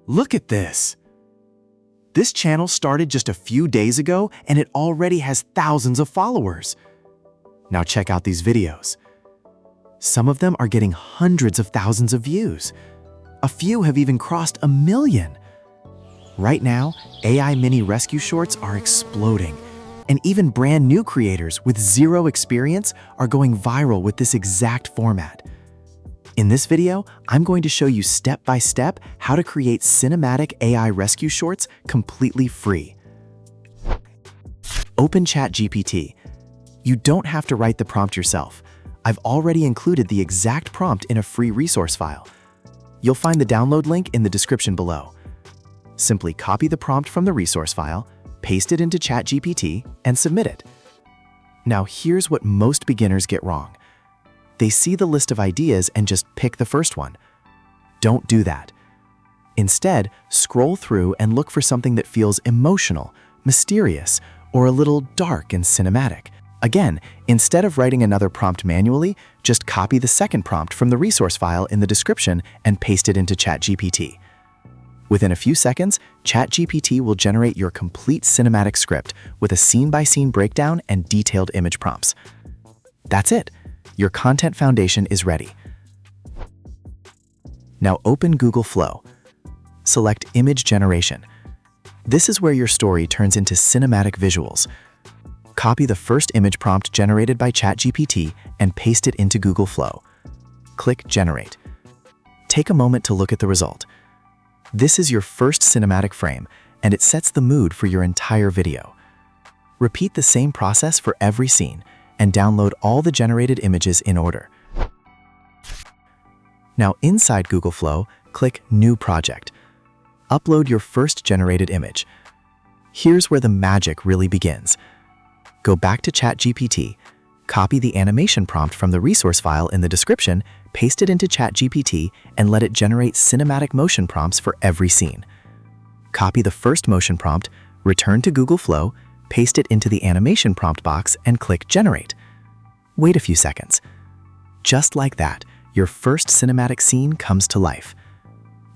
Look at this! This channel started just a few days ago and it already has thousands of followers. Now check out these videos. Some of them are getting hundreds of thousands of views. A few have even crossed 1 million. Right now, AI mini rescue shorts are exploding, and even brand new creators with zero experience are going viral with this exact format. In this video, I'm going to show you step by step how to create cinematic AI rescue shorts completely free. Open ChatGPT. You don't have to write the prompt yourself. I've already included the exact prompt in a free resource file. You'll find the download link in the description below. Simply copy the prompt from the resource file, paste it into ChatGPT, and submit it. Now here's what most beginners get wrong. They see the list of ideas and just pick the first one. Don't do that. Instead, scroll through and look for something that feels emotional, mysterious, or a little dark and cinematic. Again, instead of writing another prompt manually, just copy the second prompt from the resource file in the description and paste it into ChatGPT. Within a few seconds, ChatGPT will generate your complete cinematic script with a scene-by-scene breakdown and detailed image prompts. That's it. Your content foundation is ready. Now open Google Flow. Select Image Generation. This is where your story turns into cinematic visuals. Copy the first image prompt generated by ChatGPT and paste it into Google Flow. Click Generate. Take a moment to look at the result. This is your first cinematic frame, and it sets the mood for your entire video. Repeat the same process for every scene, and download all the generated images in order. Now inside Google Flow, click New Project. Upload your first generated image. Here's where the magic really begins. Go back to ChatGPT, copy the animation prompt from the resource file in the description, paste it into ChatGPT, and let it generate cinematic motion prompts for every scene. Copy the first motion prompt, return to Google Flow, paste it into the animation prompt box, and click Generate. Wait a few seconds. Just like that, your first cinematic scene comes to life.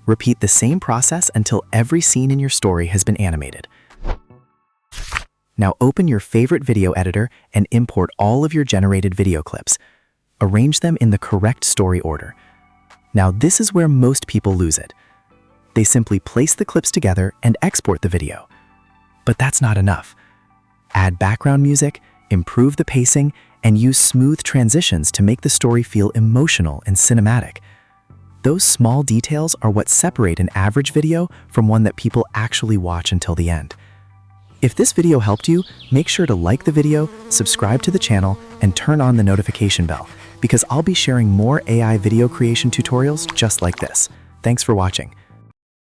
Repeat the same process until every scene in your story has been animated. Now open your favorite video editor and import all of your generated video clips. Arrange them in the correct story order. Now this is where most people lose it. They simply place the clips together and export the video. But that's not enough. Add background music, improve the pacing, and use smooth transitions to make the story feel emotional and cinematic. Those small details are what separate an average video from one that people actually watch until the end. If this video helped you, make sure to like the video, subscribe to the channel, and turn on the notification bell, because I'll be sharing more AI video creation tutorials just like this. Thanks for watching.